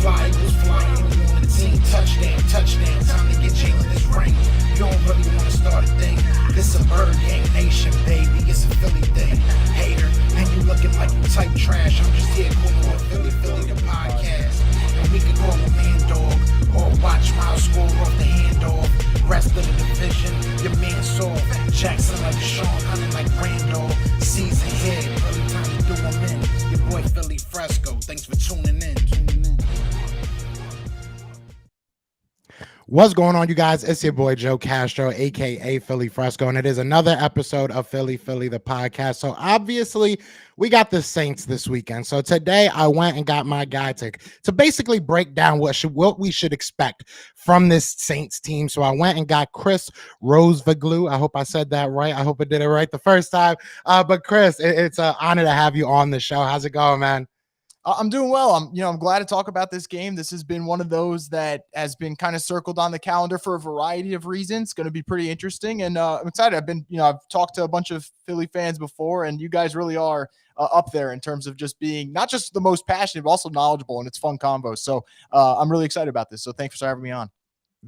fly, Eagles flying. You on the team, touchdown, touchdown. Time to get Jalen this ring. You don't really want to start a thing. This a bird gang nation, baby. It's a Philly thing. Hater, and you looking like you type trash. I'm just here calling with Philly the podcast. And we can call a man dog or watch Miles score off the handoff. Rest of the division, your man soft. Jackson like Sean, hunting like Randolph. Season here, really time to do them in. Your boy Philly Fresco. Thanks for tuning in. What's going on, you guys? It's your boy Joe Castro, aka Philly Fresco, and it is another episode of Philly the podcast. So obviously we got the Saints this weekend. So today I went and got my guy to basically break down what we should expect from this Saints team. So I went and got Chris Rosvoglou. I hope I said that right. I hope I did it right the first time. But Chris, it's an honor to have you on the show. How's it going, man? I'm doing well. I'm glad to talk about this game. This has been one of those that has been kind of circled on the calendar for a variety of reasons. It's going to be pretty interesting, and I'm excited. I've talked to a bunch of Philly fans before, and you guys really are up there in terms of just being not just the most passionate, but also knowledgeable, and it's fun combos. So I'm really excited about this. So thanks for having me on.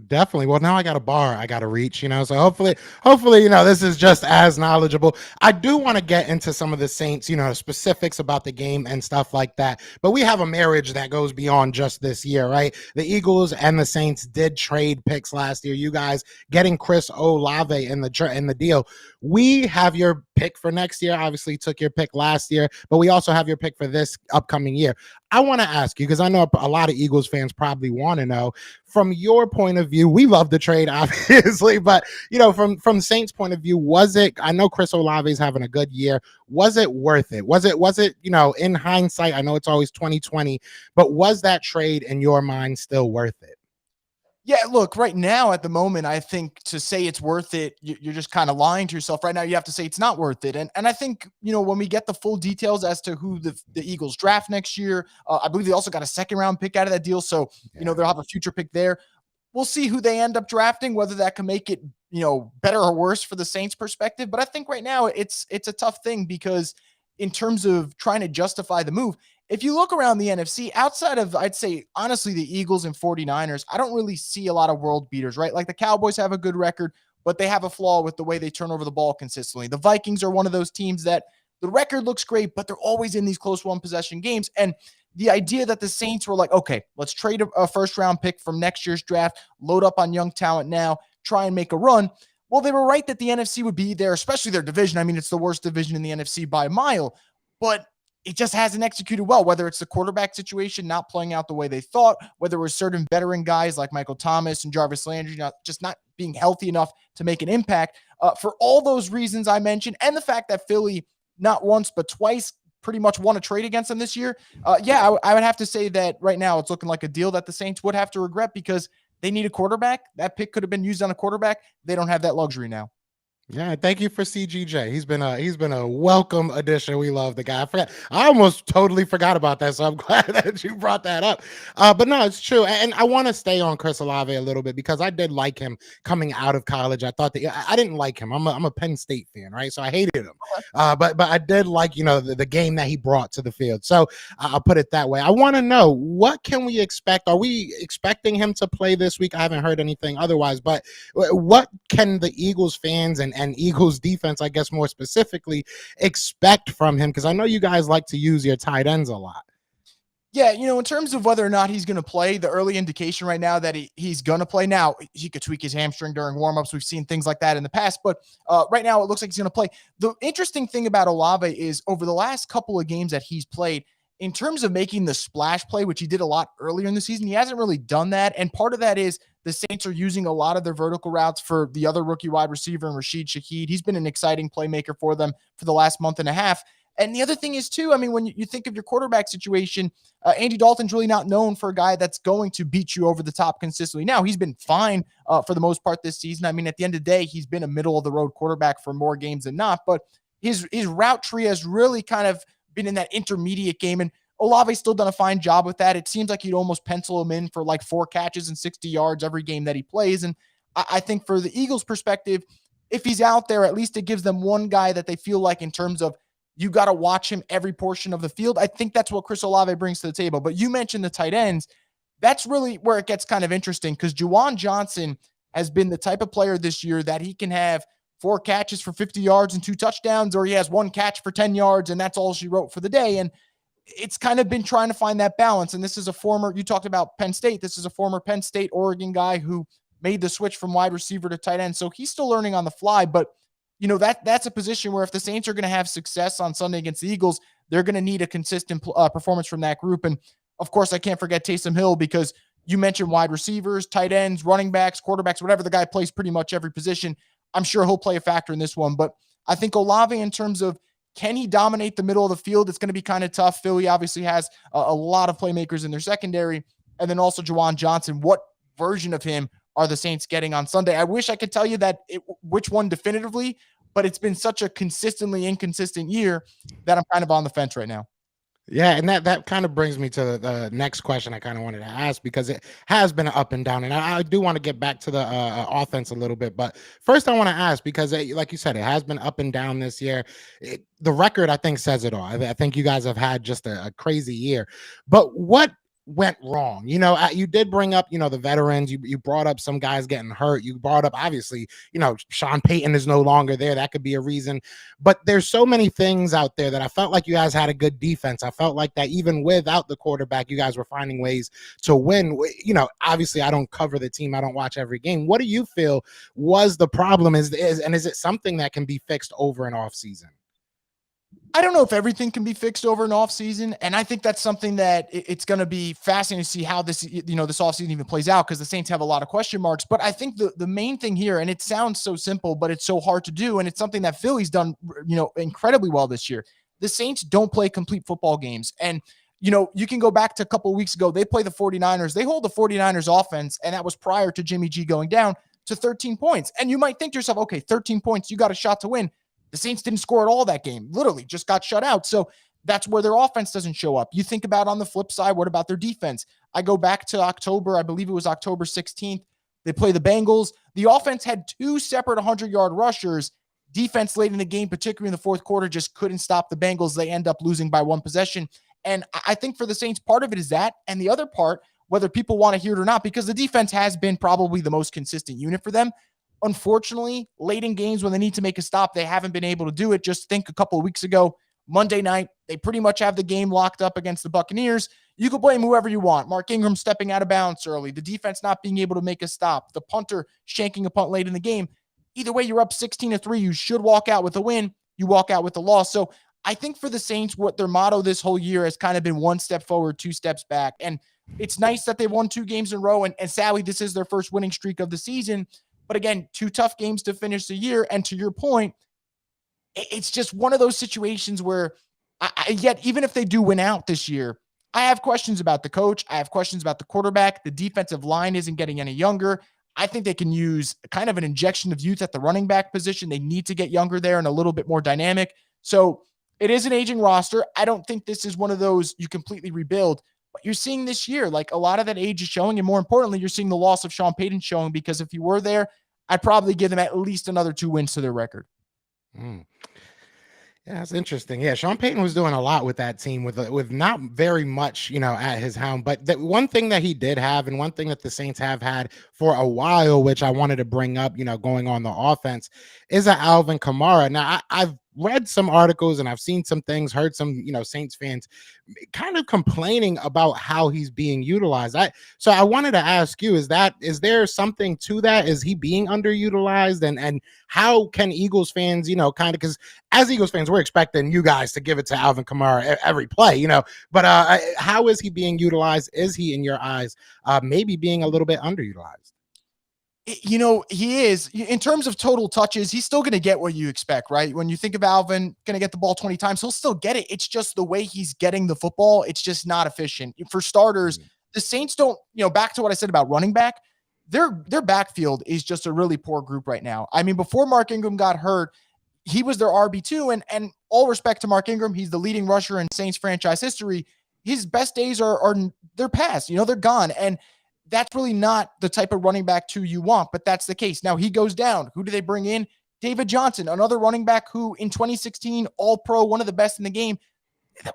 Definitely. Well, now I got a bar I got to reach, so hopefully, this is just as knowledgeable. I do want to get into some of the Saints, specifics about the game and stuff like that. But we have a marriage that goes beyond just this year, right? The Eagles and the Saints did trade picks last year. You guys getting Chris Olave in the deal. We have your pick for next year. Obviously took your pick last year, but we also have your pick for this upcoming year. I want to ask you, because I know a lot of Eagles fans probably want to know, from your point of view, we love the trade, obviously, but from Saints' point of view, was it? I know Chris Olave is having a good year. Was it worth it? Was it? In hindsight, I know it's always 2020, but was that trade in your mind still worth it? Yeah, look, right now at the moment, I think to say it's worth it, you're just kind of lying to yourself. Right now, you have to say it's not worth it. And I think, when we get the full details as to who the Eagles draft next year, I believe they also got a second round pick out of that deal. So, they'll have a future pick there. We'll see who they end up drafting, whether that can make it, better or worse for the Saints perspective. But I think right now it's a tough thing because in terms of trying to justify the move, if you look around the NFC, outside of, I'd say, honestly, the Eagles and 49ers, I don't really see a lot of world beaters, right? Like the Cowboys have a good record, but they have a flaw with the way they turn over the ball consistently. The Vikings are one of those teams that the record looks great, but they're always in these close one-possession games. And the idea that the Saints were like, okay, let's trade a first-round pick from next year's draft, load up on young talent now, try and make a run. Well, they were right that the NFC would be there, especially their division. I mean, it's the worst division in the NFC by a mile, but it just hasn't executed well, whether it's the quarterback situation not playing out the way they thought, whether it was certain veteran guys like Michael Thomas and Jarvis Landry just not being healthy enough to make an impact. For all those reasons I mentioned, and the fact that Philly not once but twice pretty much won a trade against them this year, I would have to say that right now it's looking like a deal that the Saints would have to regret because they need a quarterback. That pick could have been used on a quarterback. They don't have that luxury now. Yeah, thank you for CGJ. He's been a welcome addition. We love the guy. I almost totally forgot about that, so I'm glad that you brought that up. But no, it's true, and I want to stay on Chris Olave a little bit because I did like him coming out of college. I thought that I didn't like him. I'm a Penn State fan, right? So I hated him. But I did like the game that he brought to the field. So I'll put it that way. I want to know, what can we expect? Are we expecting him to play this week? I haven't heard anything otherwise. But what can the Eagles fans and Eagles defense, I guess more specifically, expect from him? Because I know you guys like to use your tight ends a lot. Yeah, in terms of whether or not he's going to play, the early indication right now that he's going to play. Now, he could tweak his hamstring during warmups. We've seen things like that in the past, but right now it looks like he's going to play. The interesting thing about Olave is over the last couple of games that he's played, in terms of making the splash play, which he did a lot earlier in the season, he hasn't really done that. And part of that is the Saints are using a lot of their vertical routes for the other rookie wide receiver, and Rasheed Shaheed. He's been an exciting playmaker for them for the last month and a half. And the other thing is, too, I mean, when you think of your quarterback situation, Andy Dalton's really not known for a guy that's going to beat you over the top consistently. Now, he's been fine for the most part this season. I mean, at the end of the day, he's been a middle-of-the-road quarterback for more games than not. But his route tree has really kind of been in that intermediate game. And Olave's still done a fine job with that. It seems like you'd almost pencil him in for like 4 catches and 60 yards every game that he plays. And I think for the Eagles' perspective, if he's out there, at least it gives them one guy that they feel like in terms of you got to watch him every portion of the field. I think that's what Chris Olave brings to the table. But you mentioned the tight ends. that's really where it gets kind of interesting because Juwan Johnson has been the type of player this year that he can have 4 catches for 50 yards and 2 touchdowns, or he has 1 catch for 10 yards, and that's all she wrote for the day. And it's kind of been trying to find that balance. And this is a former, you talked about Penn State. This is a former Penn State, Oregon guy who made the switch from wide receiver to tight end. So he's still learning on the fly, but that's a position where if the Saints are going to have success on Sunday against the Eagles, they're going to need a consistent performance from that group. And of course, I can't forget Taysom Hill because you mentioned wide receivers, tight ends, running backs, quarterbacks, whatever. The guy plays pretty much every position. I'm sure he'll play a factor in this one, but I think Olave, in terms of can he dominate the middle of the field, it's going to be kind of tough. Philly obviously has a lot of playmakers in their secondary. And then also Juwan Johnson. What version of him are the Saints getting on Sunday? I wish I could tell you which one definitively, but it's been such a consistently inconsistent year that I'm kind of on the fence right now. Yeah, and that kind of brings me to the next question I kind of wanted to ask, because it has been up and down, and I do want to get back to the offense a little bit. But first, I want to ask, because like you said, it has been up and down this year. The record, I think, says it all. I think you guys have had just a crazy year. But what went wrong? You did bring up, the veterans. You brought up some guys getting hurt. You brought up, obviously, Sean Payton is no longer there. That could be a reason. But there's so many things out there that I felt like you guys had a good defense. I felt like that even without the quarterback, you guys were finding ways to win. Obviously, I don't cover the team. I don't watch every game. What do you feel was the problem? Is it something that can be fixed over an off season? I don't know if everything can be fixed over an offseason. And I think that's something that it's going to be fascinating to see how this offseason even plays out, because the Saints have a lot of question marks. But I think the main thing here, and it sounds so simple, but it's so hard to do. And it's something that Philly's done, incredibly well this year. The Saints don't play complete football games. And, you can go back to a couple of weeks ago. They play the 49ers. They hold the 49ers offense, and that was prior to Jimmy G going down, to 13 points. And you might think to yourself, okay, 13 points, you got a shot to win. The Saints didn't score at all that game, literally just got shut out. So that's where their offense doesn't show up. You think about on the flip side, what about their defense? I go back to October, I believe it was October 16th. They play the Bengals. The offense had 2 separate 100-yard rushers. Defense late in the game, particularly in the fourth quarter, just couldn't stop the Bengals. They end up losing by 1 possession. And I think for the Saints, part of it is that. And the other part, whether people want to hear it or not, because the defense has been probably the most consistent unit for them. Unfortunately, late in games when they need to make a stop, they haven't been able to do it. Just think a couple of weeks ago, Monday night, they pretty much have the game locked up against the Buccaneers. You could blame whoever you want. Mark Ingram stepping out of bounds early, the defense not being able to make a stop, the punter shanking a punt late in the game. Either way, you're up 16-3. You should walk out with a win. You walk out with a loss. So I think for the Saints, what their motto this whole year has kind of been 1 step forward, 2 steps back. And it's nice that they've won 2 games in a row. And sadly, this is their first winning streak of the season. But again, 2 tough games to finish the year. And to your point, it's just one of those situations where yet even if they do win out this year, I have questions about the coach. I have questions about the quarterback. The defensive line isn't getting any younger. I think they can use kind of an injection of youth at the running back position. They need to get younger there and a little bit more dynamic. So it is an aging roster. I don't think this is one of those you completely rebuild. But you're seeing this year, like a lot of that age is showing. And more importantly, you're seeing the loss of Sean Payton showing, because if he were there, I'd probably give them at least another 2 wins to their record. Yeah, that's interesting. Yeah, Sean Payton was doing a lot with that team with not very much, at his helm. But the one thing that he did have, and one thing that the Saints have had for a while, which I wanted to bring up, going on the offense, is a Alvin Kamara. Now, I've read some articles and I've seen some things, heard some, Saints fans kind of complaining about how he's being utilized. So I wanted to ask you, is there something to that? Is he being underutilized? And how can Eagles fans, kind of, because as Eagles fans, we're expecting you guys to give it to Alvin Kamara every play, but how is he being utilized? Is he, in your eyes, maybe being a little bit underutilized? He is, in terms of total touches, he's still going to get what you expect, right? When you think of Alvin going to get the ball 20 times, he'll still get it. It's just the way he's getting the football. It's just not efficient. For starters, the Saints don't, back to what I said about running back, their backfield is just a really poor group right now. I mean, before Mark Ingram got hurt, he was their RB2, and all respect to Mark Ingram, he's the leading rusher in Saints franchise history. His best days are they're past, they're gone. And that's really not the type of running back 2 you want, but that's the case. Now he goes down. Who do they bring in? David Johnson, another running back who in 2016, All-Pro, one of the best in the game.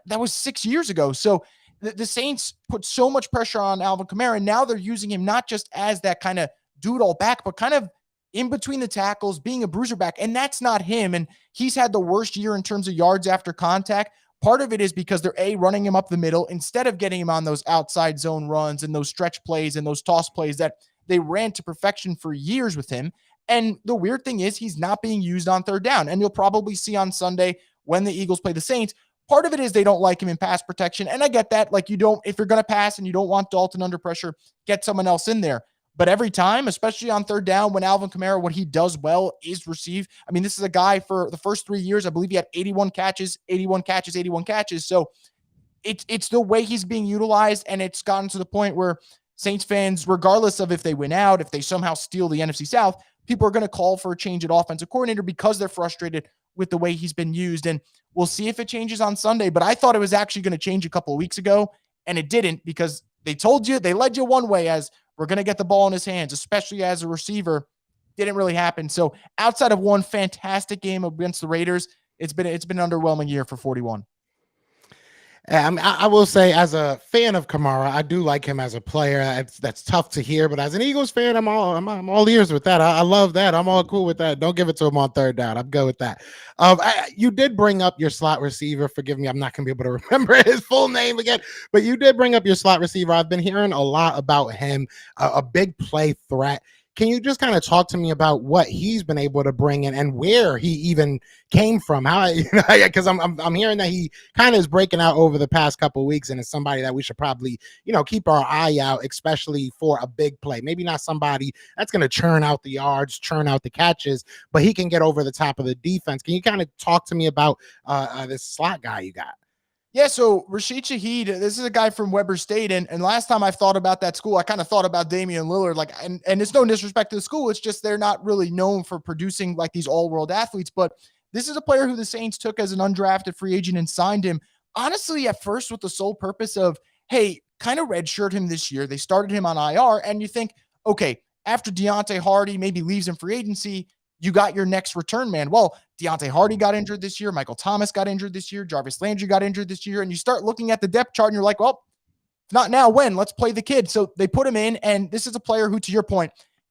That was 6 years ago. So the Saints put so much pressure on Alvin Kamara. Now they're using him not just as that kind of do-it-all back, but kind of in between the tackles, being a bruiser back. And that's not him. And he's had the worst year in terms of yards after contact. Part of it is because they're running him up the middle instead of getting him on those outside zone runs and those stretch plays and those toss plays that they ran to perfection for years with him. And the weird thing is he's not being used on third down. And you'll probably see on Sunday when the Eagles play the Saints, part of it is they don't like him in pass protection. And I get that. Like, you don't, if you're going to pass and you don't want Dalton under pressure, get someone else in there. But every time, especially on third down, when Alvin Kamara, what he does well is receive. I mean, this is a guy for the first 3 years, I believe he had 81 catches. So it's the way he's being utilized. And it's gotten to the point where Saints fans, regardless of if they win out, if they somehow steal the NFC South, people are going to call for a change at offensive coordinator because they're frustrated with the way he's been used. And we'll see if it changes on Sunday. But I thought it was actually going to change a couple of weeks ago, and it didn't, because they told you, they led you one way as we're going to get the ball in his hands, especially as a receiver. Didn't really happen. So outside of one fantastic game against the Raiders, it's been an underwhelming year for 41. I will say, as a fan of Kamara, I do like him as a player. That's tough to hear, but as an Eagles fan, I'm all ears with that. I love that. I'm all cool with that. Don't give it to him on third down. I'm good with that. You did bring up your slot receiver. Forgive me, I'm not going to be able to remember his full name again, but you did bring up your slot receiver. I've been hearing a lot about him, a big play threat. Can you just kind of talk to me about what he's been able to bring in and where he even came from? How, because I'm hearing that he kind of is breaking out over the past couple of weeks, and is somebody that we should probably, keep our eye out, especially for a big play. Maybe not somebody that's going to churn out the yards, churn out the catches, but he can get over the top of the defense. Can you kind of talk to me about this slot guy you got? Yeah, so Rasheed Shaheed, this is a guy from Weber State, and last time I thought about that school, I kind of thought about Damian Lillard, and it's no disrespect to the school, it's just they're not really known for producing like these all-world athletes, but this is a player who the Saints took as an undrafted free agent and signed him, honestly, at first with the sole purpose of, hey, kind of redshirt him this year. They started him on IR, and you think, okay, after Deontay Hardy maybe leaves in free agency, you got your next return man. Well, Deontay Hardy got injured this year. Michael Thomas got injured this year. Jarvis Landry got injured this year. And you start looking at the depth chart and you're like, well, if not now, when? Let's play the kid. So they put him in. And this is a player who, to your point,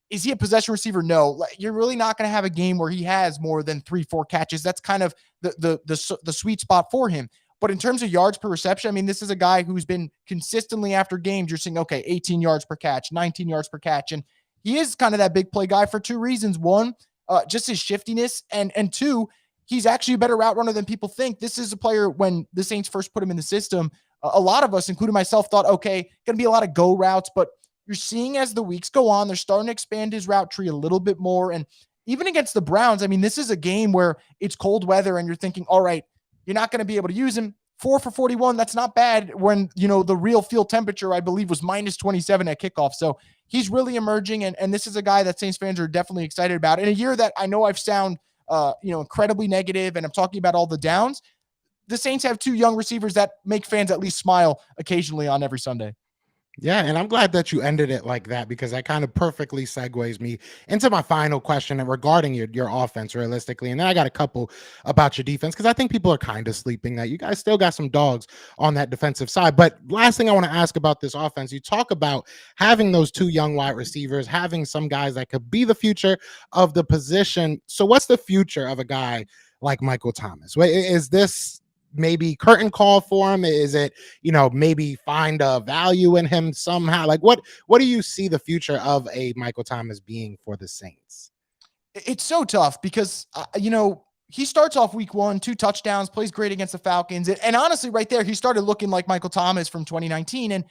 is he a possession receiver? No. You're really not going to have a game where he has more than 3-4 catches. That's kind of the sweet spot for him. But in terms of yards per reception, I mean, this is a guy who's been consistently after games, you're saying, okay, 18 yards per catch, 19 yards per catch. And he is kind of that big play guy for two reasons. One, just his shiftiness, and two, he's actually a better route runner than people think. This is a player, when the Saints first put him in the system, a lot of us, including myself, thought, okay, going to be a lot of go routes, but you're seeing as the weeks go on, they're starting to expand his route tree a little bit more. And even against the Browns, I mean, this is a game where it's cold weather and you're thinking, all right, you're not going to be able to use him. 4 for 41, that's not bad when, the real field temperature, I believe, was minus 27 at kickoff. So he's really emerging, and this is a guy that Saints fans are definitely excited about. In a year that I know I've sound, incredibly negative, and I'm talking about all the downs, the Saints have two young receivers that make fans at least smile occasionally on every Sunday. Yeah, and I'm glad that you ended it like that, because that kind of perfectly segues me into my final question regarding your offense realistically. And then I got a couple about your defense, because I think people are kind of sleeping that you guys still got some dogs on that defensive side. But last thing I want to ask about this offense, you talk about having those two young wide receivers, having some guys that could be the future of the position. So what's the future of a guy like Michael Thomas? Is this maybe curtain call for him? Is it, maybe find a value in him somehow? Like what do you see the future of a Michael Thomas being for the Saints? It's so tough because, he starts off week 1, 2 touchdowns, plays great against the Falcons. And honestly, right there, he started looking like Michael Thomas from 2019. And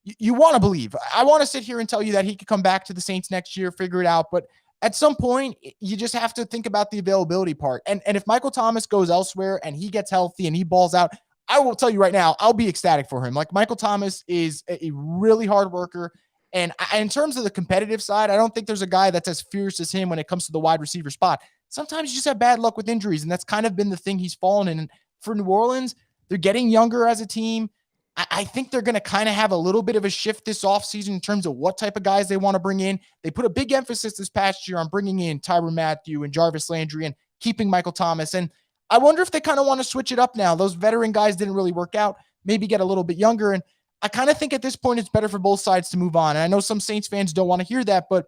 you want to believe, I want to sit here and tell you that he could come back to the Saints next year, figure it out. But at some point, you just have to think about the availability part. And if Michael Thomas goes elsewhere and he gets healthy and he balls out, I will tell you right now, I'll be ecstatic for him. Like, Michael Thomas is a really hard worker. And in terms of the competitive side, I don't think there's a guy that's as fierce as him when it comes to the wide receiver spot. Sometimes you just have bad luck with injuries, and that's kind of been the thing he's fallen in. And for New Orleans, they're getting younger as a team. I think they're going to kind of have a little bit of a shift this offseason in terms of what type of guys they want to bring in. They put a big emphasis this past year on bringing in Tyrann Mathieu and Jarvis Landry and keeping Michael Thomas. And I wonder if they kind of want to switch it up now. Those veteran guys didn't really work out, maybe get a little bit younger. And I kind of think at this point it's better for both sides to move on. And I know some Saints fans don't want to hear that, but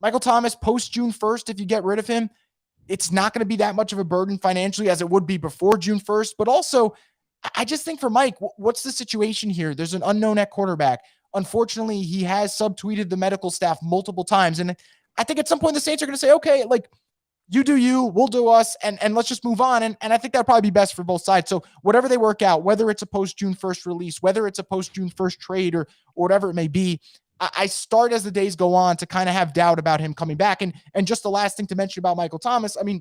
Michael Thomas post June 1st, if you get rid of him, it's not going to be that much of a burden financially as it would be before June 1st. But also, I just think for Mike, what's the situation here? There's an unknown at quarterback. Unfortunately, he has subtweeted the medical staff multiple times. And I think at some point the Saints are going to say, okay, like, you do you, we'll do us, and let's just move on. And I think that'd probably be best for both sides. So whatever they work out, whether it's a post-June 1st release, whether it's a post-June 1st trade or whatever it may be, I start as the days go on to kind of have doubt about him coming back. And just the last thing to mention about Michael Thomas, I mean,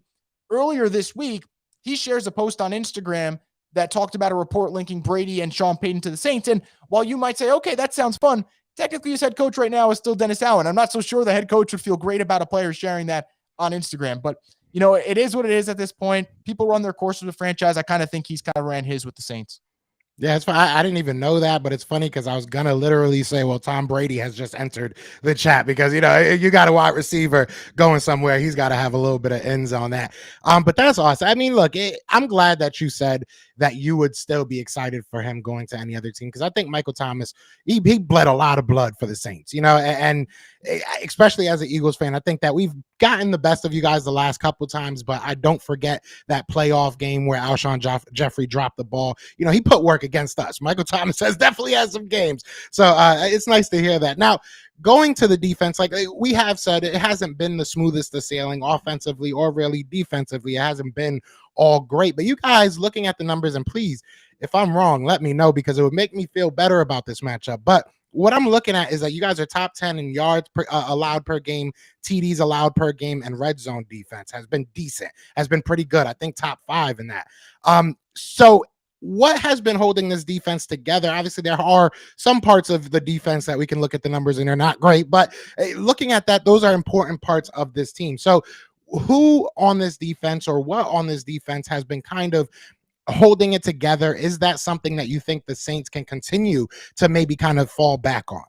earlier this week, he shares a post on Instagram that talked about a report linking Brady and Sean Payton to the Saints. And while you might say, okay, that sounds fun, technically his head coach right now is still Dennis Allen. I'm not so sure the head coach would feel great about a player sharing that on Instagram, but it is what it is at this point. People run their course with the franchise. I kind of think he's kind of ran his with the Saints. Yeah, it's fine. I didn't even know that, but it's funny because I was gonna literally say, well, Tom Brady has just entered the chat because you got a wide receiver going somewhere. He's got to have a little bit of ends on that. But that's awesome. I mean, look, I'm glad that you said that you would still be excited for him going to any other team because I think Michael Thomas he bled a lot of blood for the Saints, and especially as an Eagles fan, I think that we've gotten the best of you guys the last couple times, but I don't forget that playoff game where Alshon Jeffrey dropped the ball. He put work against us. Michael Thomas has definitely had some games. So it's nice to hear that. Now, going to the defense, like we have said, it hasn't been the smoothest of sailing offensively or really defensively. It hasn't been all great. But you guys looking at the numbers, and please, if I'm wrong, let me know because it would make me feel better about this matchup. But what I'm looking at is that you guys are top 10 in yards allowed per game, TDs allowed per game, and red zone defense has been decent, has been pretty good. I think top 5 in that. So what has been holding this defense together? Obviously, there are some parts of the defense that we can look at the numbers and they're not great, but looking at that, those are important parts of this team. So who on this defense or what on this defense has been kind of holding it together? Is that something that you think the Saints can continue to maybe kind of fall back on?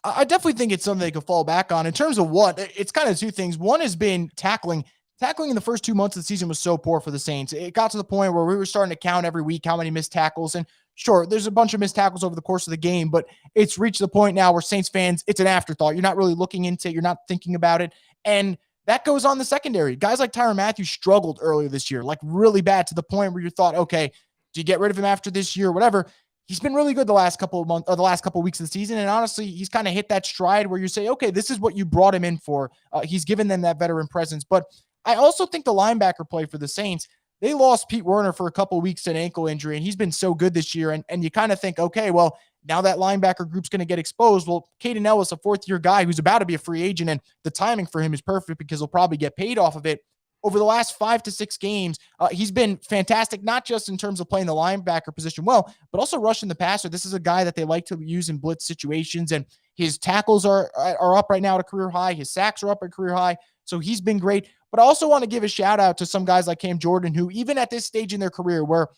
I definitely think it's something they could fall back on. In terms of what, it's kind of two things. One has been tackling. Tackling in the first 2 months of the season was so poor for the Saints. It got to the point where we were starting to count every week how many missed tackles. And sure, there's a bunch of missed tackles over the course of the game, but it's reached the point now where Saints fans, it's an afterthought. You're not really looking into it. You're not thinking about it. And that goes on the secondary. Guys like Tyrann Mathieu struggled earlier this year, like really bad to the point where you thought, okay, do you get rid of him after this year, whatever? He's been really good the last couple of months or the last couple of weeks of the season. And honestly, he's kind of hit that stride where you say, okay, this is what you brought him in for. He's given them that veteran presence. But I also think the linebacker play for the Saints, they lost Pete Werner for a couple of weeks to an ankle injury, and he's been so good this year. And you kind of think, okay, well, now that linebacker group's going to get exposed. Well, Caden Ellis, a fourth-year guy who's about to be a free agent, and the timing for him is perfect because he'll probably get paid off of it. Over the last 5 to 6 games, he's been fantastic, not just in terms of playing the linebacker position well, but also rushing the passer. This is a guy that they like to use in blitz situations, and his tackles are up right now at a career high. His sacks are up at a career high, so he's been great. But I also want to give a shout out to some guys like Cam Jordan, who even at this stage in their career where,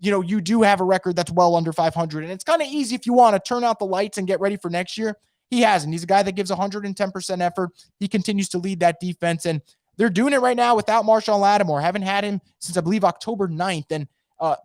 you do have a record that's well under 500, and it's kind of easy if you want to turn out the lights and get ready for next year. He hasn't. He's a guy that gives 110% effort. He continues to lead that defense, and they're doing it right now without Marshawn Lattimore. Haven't had him since, I believe, October 9th. And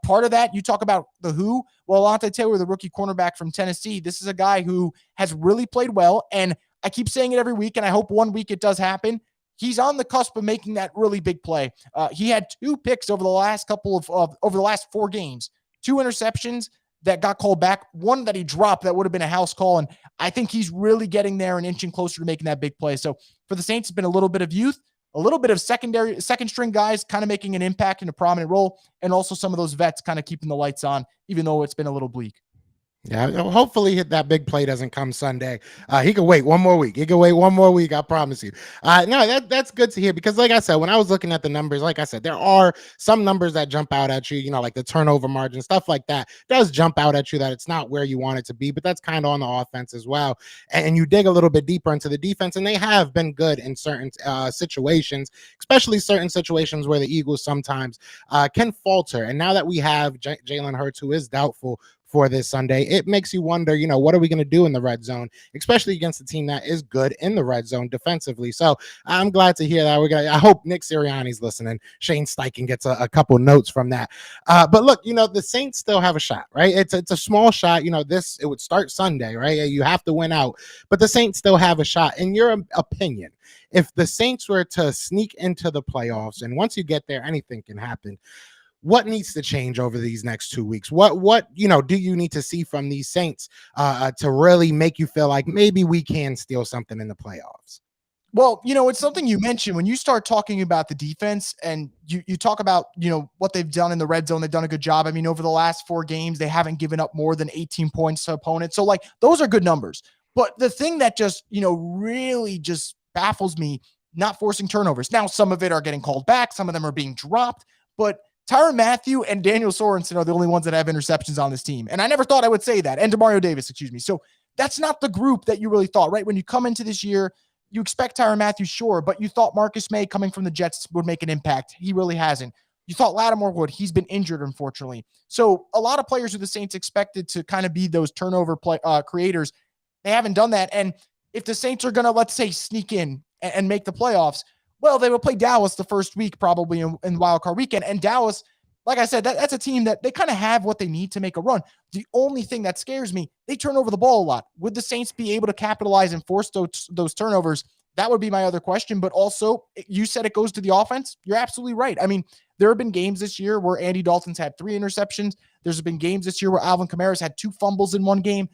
part of that, you talk about the who. Well, Alontae Taylor, the rookie cornerback from Tennessee, this is a guy who has really played well, and I keep saying it every week, and I hope one week it does happen. He's on the cusp of making that really big play. He had 2 picks over the last over the last 4 games, 2 interceptions that got called back, 1 that he dropped that would have been a house call. And I think he's really getting there and inching closer to making that big play. So for the Saints, it's been a little bit of youth, a little bit of second string guys kind of making an impact in a prominent role, and also some of those vets kind of keeping the lights on, even though it's been a little bleak. Yeah, hopefully that big play doesn't come Sunday. He can wait one more week. I promise you. No, that's good to hear because, like I said, when I was looking at the numbers, like I said, there are some numbers that jump out at you, like the turnover margin, stuff like that does jump out at you that it's not where you want it to be, but that's kind of on the offense as well. And you dig a little bit deeper into the defense, and they have been good in certain situations, especially certain situations where the Eagles sometimes can falter. And now that we have Jalen Hurts, who is doubtful for this Sunday, it makes you wonder, what are we going to do in the red zone, especially against a team that is good in the red zone defensively. So I'm glad to hear that. I hope Nick Sirianni's listening. Shane Steichen gets a couple notes from that. But look, the Saints still have a shot, right? It's a small shot. It would start Sunday, right? You have to win out, but the Saints still have a shot. In your opinion, if the Saints were to sneak into the playoffs, and once you get there, anything can happen, what needs to change over these next 2 weeks? What do you need to see from these Saints to really make you feel like maybe we can steal something in the playoffs? Well, it's something you mentioned when you start talking about the defense and you talk about, what they've done in the red zone. They've done a good job. I mean, over the last 4 games, they haven't given up more than 18 points to opponents. So like those are good numbers. But the thing that just, really just baffles me, not forcing turnovers. Now, some of it are getting called back. Some of them are being dropped, but Tyrann Mathieu and Daniel Sorensen are the only ones that have interceptions on this team. And I never thought I would say that. And Demario Davis, excuse me. So that's not the group that you really thought, right? When you come into this year, you expect Tyrann Mathieu, sure, but you thought Marcus May coming from the Jets would make an impact. He really hasn't. You thought Lattimore would. He's been injured, unfortunately. So a lot of players who the Saints expected to kind of be those turnover creators, they haven't done that. And if the Saints are going to, let's say, sneak in and make the playoffs, well, they will play Dallas the first week probably in Wild Card Weekend. And Dallas, like I said, that's a team that they kind of have what they need to make a run. The only thing that scares me, they turn over the ball a lot. Would the Saints be able to capitalize and force those turnovers? That would be my other question. But also, you said it goes to the offense. You're absolutely right. I mean, there have been games this year where Andy Dalton's had 3 interceptions. There's been games this year where Alvin Kamara's had 2 fumbles in one game.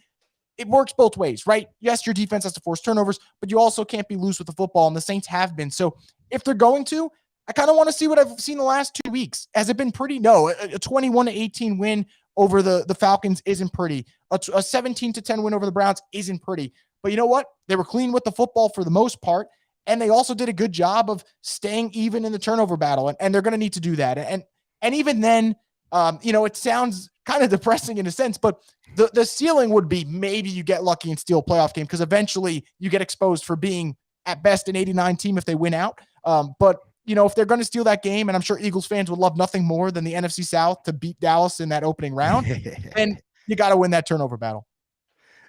It works both ways, right? Yes, your defense has to force turnovers, but you also can't be loose with the football, and the Saints have been. So if they're going to, I kind of want to see what I've seen the last 2 weeks. Has it been pretty? No. A 21-18 win over the Falcons isn't pretty. A 17-10 win over the Browns isn't pretty. But you know what? They were clean with the football for the most part, and they also did a good job of staying even in the turnover battle, and they're going to need to do that. And even then, it sounds kind of depressing in a sense, but the ceiling would be maybe you get lucky and steal a playoff game because eventually you get exposed for being at best an 89 team if they win out. But if they're going to steal that game, and I'm sure Eagles fans would love nothing more than the NFC South to beat Dallas in that opening round, then you got to win that turnover battle.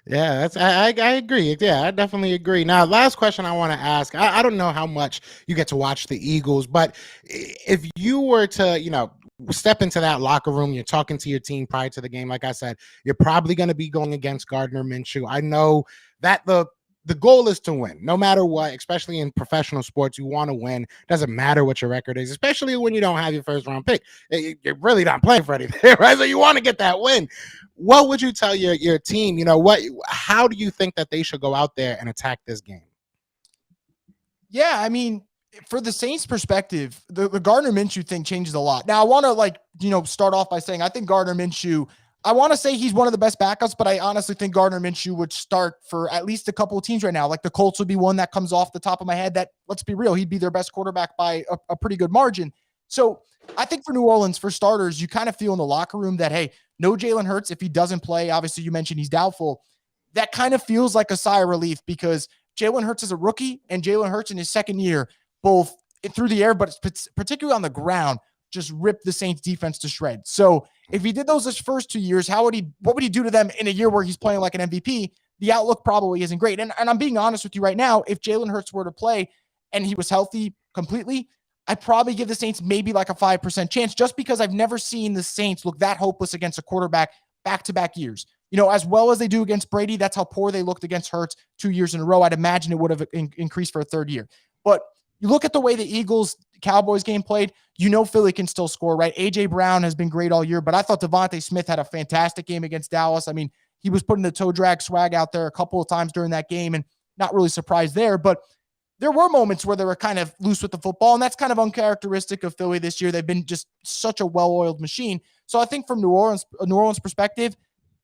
Yeah, I agree. Yeah, I definitely agree. Now, last question I want to ask. I don't know how much you get to watch the Eagles, but if you were to, step into that locker room, you're talking to your team prior to the game, like I said, you're probably going to be going against Gardner Minshew. I know that the goal is to win, no matter what, especially in professional sports. You want to win. Doesn't matter what your record is, especially when you don't have your first round pick. You're really not playing for anything, right? So you want to get that win. What would you tell your team? How do you think that they should go out there and attack this game? Yeah, I mean, for the Saints perspective, the Gardner Minshew thing changes a lot. Now, I want to start off by saying I think Gardner Minshew, I want to say he's one of the best backups, but I honestly think Gardner Minshew would start for at least a couple of teams right now. Like the Colts would be one that comes off the top of my head that, let's be real, he'd be their best quarterback by a pretty good margin. So I think for New Orleans, for starters, you kind of feel in the locker room that, hey, no Jalen Hurts if he doesn't play. Obviously, you mentioned he's doubtful. That kind of feels like a sigh of relief because Jalen Hurts is a rookie and Jalen Hurts in his second year, both through the air, but particularly on the ground, just ripped the Saints defense to shreds. So if he did those his first 2 years, what would he do to them in a year where he's playing like an MVP? The outlook probably isn't great. And I'm being honest with you right now, if Jalen Hurts were to play and he was healthy completely, I'd probably give the Saints maybe like a 5% chance just because I've never seen the Saints look that hopeless against a quarterback back-to-back years. As well as they do against Brady, that's how poor they looked against Hurts 2 years in a row. I'd imagine it would have increased for a third year. But you look at the way the Eagles-Cowboys game played, Philly can still score, right? A.J. Brown has been great all year, but I thought Devontae Smith had a fantastic game against Dallas. I mean, he was putting the toe drag swag out there a couple of times during that game and not really surprised there. But there were moments where they were kind of loose with the football, and that's kind of uncharacteristic of Philly this year. They've been just such a well-oiled machine. So I think from New Orleans perspective,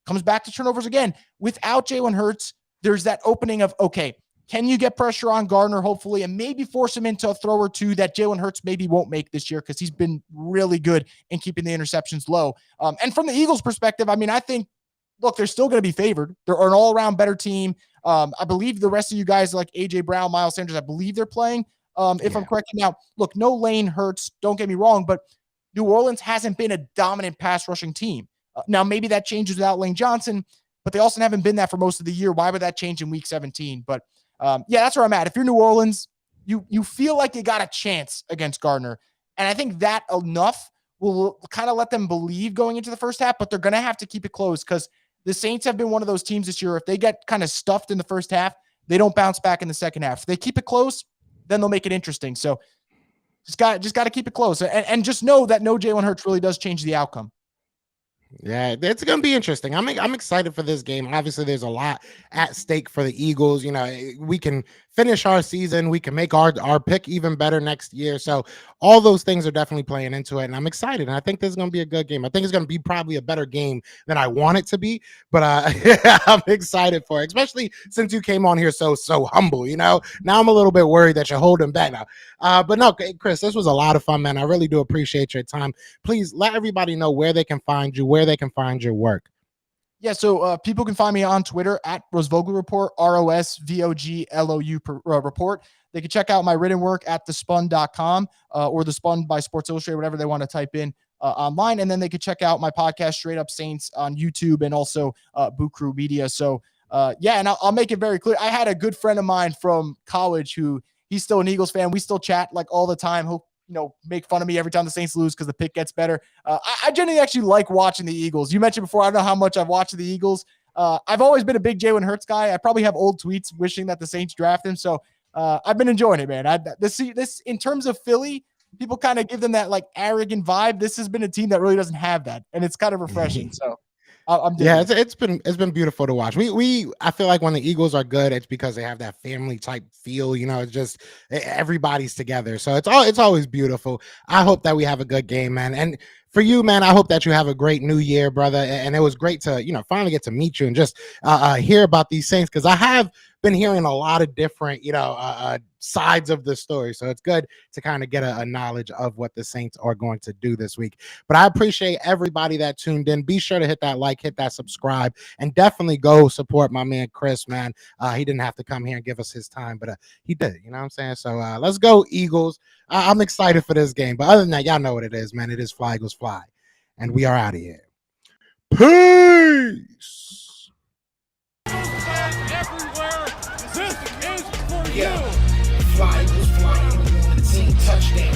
comes back to turnovers again. Without Jalen Hurts, there's that opening of, okay, can you get pressure on Gardner, hopefully, and maybe force him into a throw or two that Jalen Hurts maybe won't make this year because he's been really good in keeping the interceptions low. And from the Eagles' perspective, I mean, I think, look, they're still going to be favored. They're an all-around better team. I believe the rest of you guys like A.J. Brown, Miles Sanders, I believe they're playing, if I'm correct. Now, look, no Lane Hurts, don't get me wrong, but New Orleans hasn't been a dominant pass rushing team. Now, maybe that changes without Lane Johnson, but they also haven't been that for most of the year. Why would that change in week 17? But yeah, that's where I'm at. If you're New Orleans, you feel like you got a chance against Gardner. And I think that enough will kind of let them believe going into the first half, but they're going to have to keep it close because the Saints have been one of those teams this year. If they get kind of stuffed in the first half, they don't bounce back in the second half. If they keep it close, then they'll make it interesting. So just got to keep it close. And just know that no Jalen Hurts really does change the outcome. Yeah, it's going to be interesting. I'm excited for this game. Obviously, there's a lot at stake for the Eagles. You know, we can finish our season. We can make our pick even better next year. So all those things are definitely playing into it. And I'm excited. And I think this is going to be a good game. I think it's going to be probably a better game than I want it to be. But I'm excited for it, especially since you came on here so humble. You know, now I'm a little bit worried that you're holding back now. But no, Chris, this was a lot of fun, man. I really do appreciate your time. Please let everybody know where they can find you, where they can find your work. Yeah, so people can find me on Twitter at Rosvoglou Report, ROSVOGLOU Report. They can check out my written work at thespun.com or The Spun by Sports Illustrated, whatever they want to type in online. And then they can check out my podcast, Straight Up Saints, on YouTube and also Boot Crew Media. So, yeah, and I'll make it very clear. I had a good friend of mine from college who he's still an Eagles fan. We still chat like all the time. He'll make fun of me every time the Saints lose because the pick gets better. I genuinely actually like watching the Eagles. You mentioned before, I don't know how much I've watched the Eagles. I've always been a big Jalen Hurts guy. I probably have old tweets wishing that the Saints draft him. So I've been enjoying it, man. This in terms of Philly, people kind of give them that like arrogant vibe. This has been a team that really doesn't have that, and it's kind of refreshing. So it's been beautiful to watch. I feel like when the Eagles are good, it's because they have that family type feel. You know, it's just everybody's together, so it's always beautiful. I hope that we have a good game, man. And for you, man, I hope that you have a great new year, brother. And it was great to finally get to meet you and just hear about these Saints, because I have been hearing a lot of different sides of the story. So it's good to kind of get a knowledge of what the Saints are going to do this week. But I appreciate everybody that tuned in. Be sure to hit that like, hit that subscribe, and definitely go support my man Chris, man. He didn't have to come here and give us his time, but he did. You know what I'm saying? So let's go Eagles. I'm excited for this game. But other than that, y'all know what it is, man. It is Fly Eagles Fly. And we are out of here. Peace. Yeah. Fly Eagles flying on the team. Touchdown.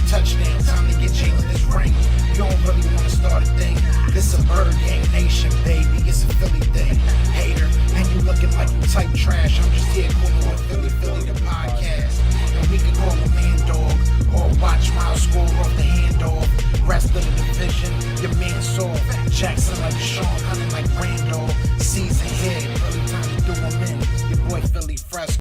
Time to get Jalen this ring. You don't really want to start a thing. This a bird gang nation, baby. It's a Philly thing. Hater, and you looking like you type trash. I'm just here calling on Philly the podcast. And we can call a man dog or watch Miles score off the handoff. Rest of the division, your man soft. Jackson